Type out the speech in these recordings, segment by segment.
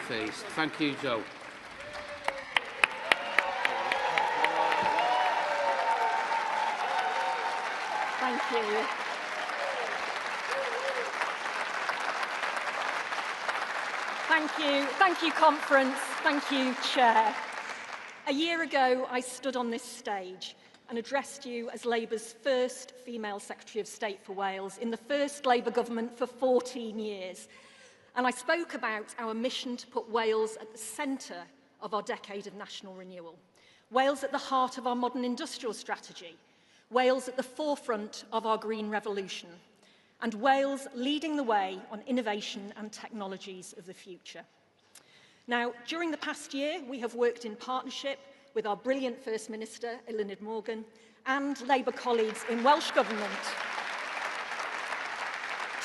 phased. Thank you, Joe. Thank you. Thank you, Conference. Thank you, Chair. A year ago, I stood on this stage and addressed you as Labour's first female Secretary of State for Wales in the first Labour government for 14 years. And I spoke about our mission to put Wales at the centre of our decade of national renewal. Wales at the heart of our modern industrial strategy. Wales at the forefront of our green revolution. And Wales leading the way on innovation and technologies of the future. Now, during the past year, we have worked in partnership with our brilliant First Minister, Eluned Morgan, and Labour colleagues in Welsh Government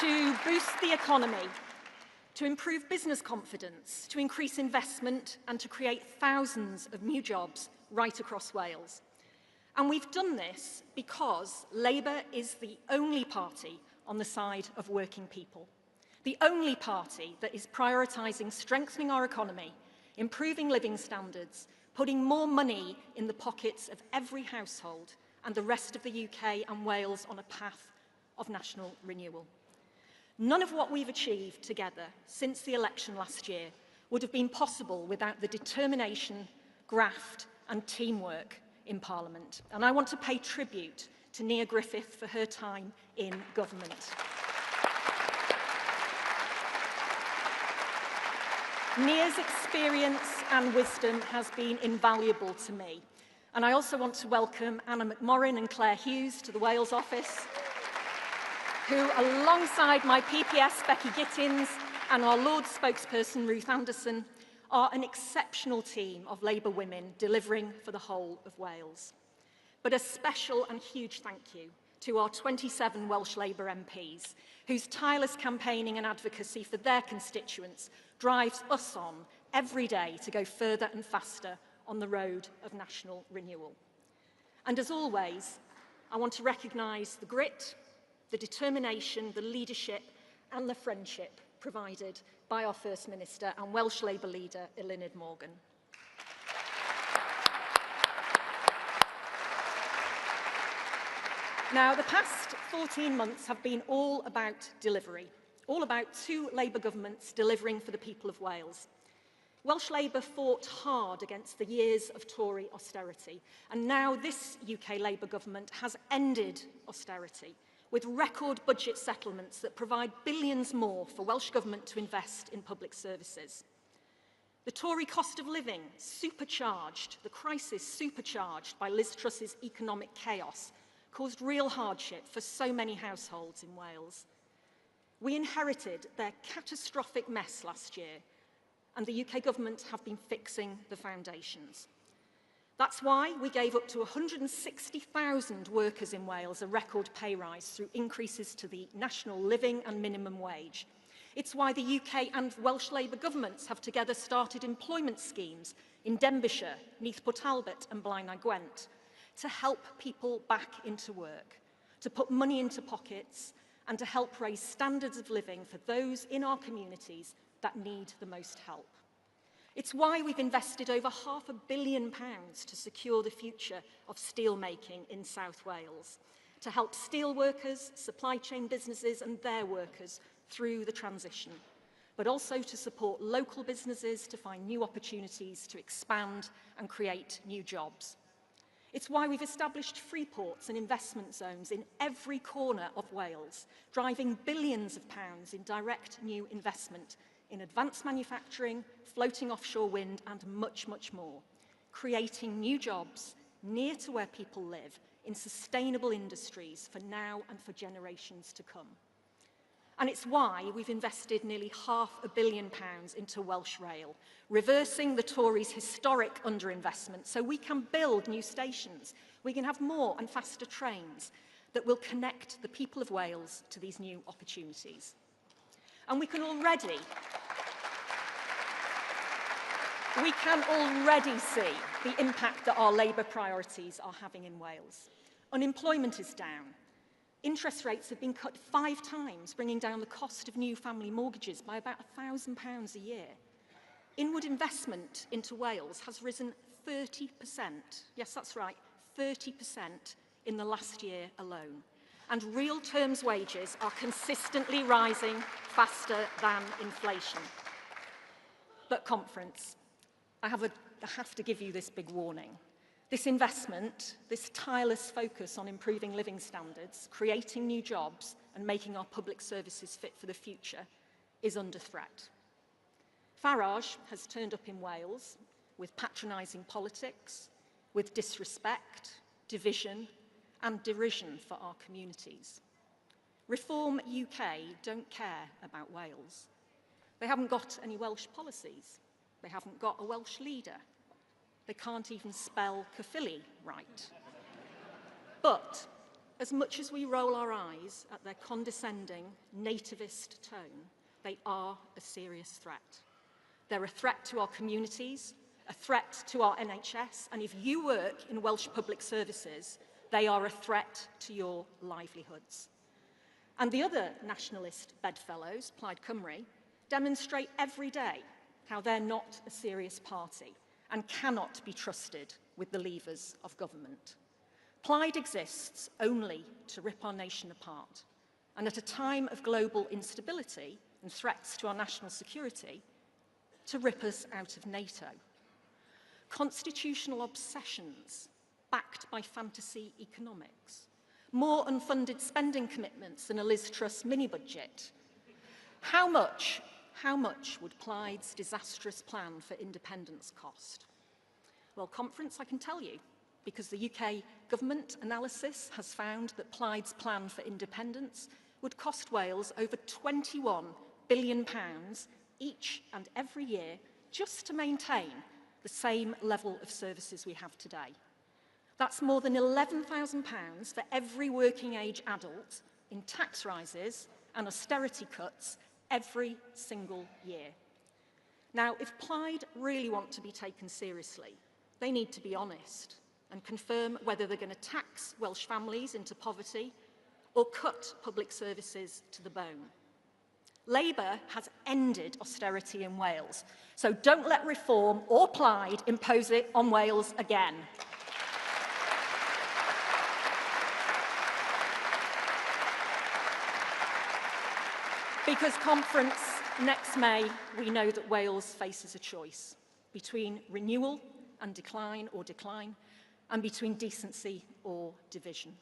to boost the economy, to improve business confidence, to increase investment, and to create thousands of new jobs right across Wales. And we've done this because Labour is the only party on the side of working people. The only party that is prioritising strengthening our economy, improving living standards, putting more money in the pockets of every household and the rest of the UK and Wales on a path of national renewal. None of what we've achieved together since the election last year would have been possible without the determination, graft and teamwork in Parliament. And I want to pay tribute to Nia Griffith for her time in government. Nia's experience and wisdom has been invaluable to me. And I also want to welcome Anna McMorrin and Claire Hughes to the Wales office, who, alongside my PPS Becky Gittins and our Lord spokesperson Ruth Anderson, are an exceptional team of Labour women delivering for the whole of Wales. But a special and huge thank you to our 27 Welsh Labour MPs, whose tireless campaigning and advocacy for their constituents drives us on every day to go further and faster on the road of national renewal. And as always, I want to recognise the grit, the determination, the leadership and the friendship provided by our First Minister and Welsh Labour leader, Eluned Morgan. Now, the past 14 months have been all about delivery, all about two Labour governments delivering for the people of Wales. Welsh Labour fought hard against the years of Tory austerity, and now this UK Labour government has ended austerity with record budget settlements that provide billions more for Welsh Government to invest in public services. The Tory cost of living supercharged, the crisis supercharged by Liz Truss's economic chaos, caused real hardship for so many households in Wales. We inherited their catastrophic mess last year, and the UK government have been fixing the foundations. That's why we gave up to 160,000 workers in Wales a record pay rise through increases to the national living and minimum wage. It's why the UK and Welsh Labour governments have together started employment schemes in Denbighshire, Neath Port Talbot and Blaenau Gwent to help people back into work, to put money into pockets and to help raise standards of living for those in our communities that need the most help. It's why we've invested over £500 million to secure the future of steel making in South Wales, to help steel workers, supply chain businesses and their workers through the transition, but also to support local businesses to find new opportunities to expand and create new jobs. It's why we've established free ports and investment zones in every corner of Wales, driving billions of pounds in direct new investment in advanced manufacturing, floating offshore wind and much, much more, creating new jobs near to where people live in sustainable industries for now and for generations to come. And it's why we've invested nearly £500 million into Welsh Rail, reversing the Tories' historic underinvestment so we can build new stations, we can have more and faster trains that will connect the people of Wales to these new opportunities. And we can already see the impact that our Labour priorities are having in Wales. Unemployment is down. Interest rates have been cut 5 times, bringing down the cost of new family mortgages by about £1,000 a year. Inward investment into Wales has risen 30%. Yes, that's right, 30% in the last year alone. And real terms wages are consistently rising faster than inflation. But conference, I have to give you this big warning. This investment, this tireless focus on improving living standards, creating new jobs, and making our public services fit for the future is under threat. Farage has turned up in Wales with patronising politics, with disrespect, division, and derision for our communities. Reform UK don't care about Wales. They haven't got any Welsh policies. They haven't got a Welsh leader. They can't even spell Caerphilly right. But as much as we roll our eyes at their condescending, nativist tone, they are a serious threat. They're a threat to our communities, a threat to our NHS, and if you work in Welsh public services, they are a threat to your livelihoods. And the other nationalist bedfellows, Plaid Cymru, demonstrate every day how they're not a serious party and cannot be trusted with the levers of government. Plaid exists only to rip our nation apart. And at a time of global instability and threats to our national security, to rip us out of NATO. Constitutional obsessions backed by fantasy economics. More unfunded spending commitments than a Liz Truss mini-budget. How much would Plaid's disastrous plan for independence cost? Well, conference, I can tell you, because the UK government analysis has found that Plaid's plan for independence would cost Wales over £21 billion each and every year just to maintain the same level of services we have today. That's more than £11,000 for every working-age adult in tax rises and austerity cuts every single year. Now, if Plaid really want to be taken seriously, they need to be honest and confirm whether they're going to tax Welsh families into poverty or cut public services to the bone. Labour has ended austerity in Wales, so don't let Reform or Plaid impose it on Wales again. Because conference, next May, we know that Wales faces a choice between renewal and decline, and between decency or division.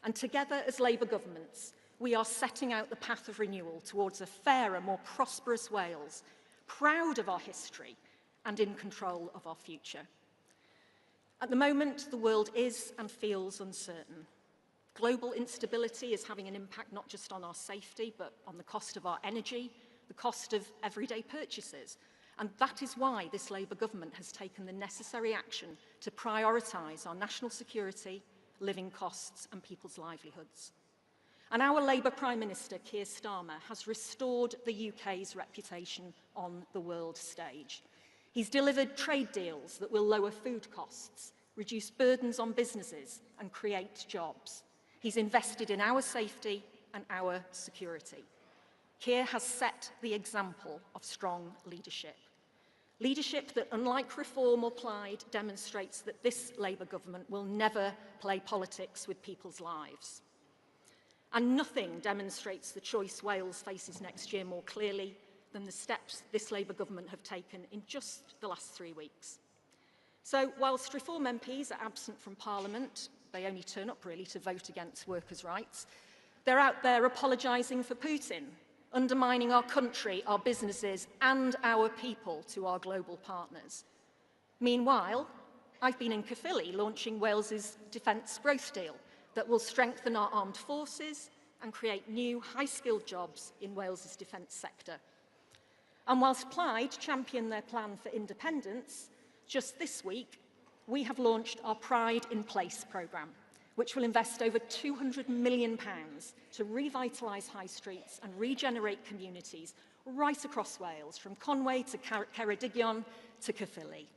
And together as Labour governments, we are setting out the path of renewal towards a fairer, more prosperous Wales, proud of our history and in control of our future. At the moment, the world is and feels uncertain. Global instability is having an impact not just on our safety, but on the cost of our energy, the cost of everyday purchases. And that is why this Labour government has taken the necessary action to prioritise our national security, living costs and people's livelihoods. And our Labour Prime Minister, Keir Starmer, has restored the UK's reputation on the world stage. He's delivered trade deals that will lower food costs, reduce burdens on businesses and create jobs. He's invested in our safety and our security. Keir has set the example of strong leadership. Leadership that, unlike Reform or Plaid, demonstrates that this Labour government will never play politics with people's lives. And nothing demonstrates the choice Wales faces next year more clearly than the steps this Labour government have taken in just the last 3 weeks. So, whilst Reform MPs are absent from Parliament, they only turn up really to vote against workers' rights, they're out there apologising for Putin, undermining our country, our businesses and our people to our global partners. Meanwhile, I've been in Caerphilly launching Wales's defence growth deal that will strengthen our armed forces and create new high-skilled jobs in Wales's defence sector. And whilst Plaid championed their plan for independence, just this week we have launched our Pride in Place programme, which will invest over £200 million to revitalise high streets and regenerate communities right across Wales, from Conway to Ceredigion to Caerphilly.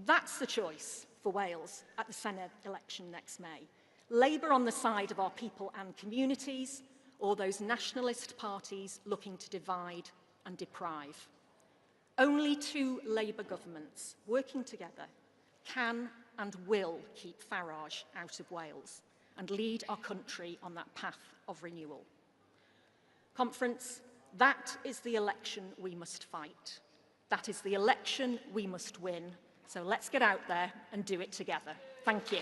That's the choice for Wales at the Senedd election next May. Labour on the side of our people and communities, or those nationalist parties looking to divide and deprive. Only two Labour governments working together can and will keep Farage out of Wales and lead our country on that path of renewal. Conference, that is the election we must fight. That is the election we must win. So let's get out there and do it together. Thank you.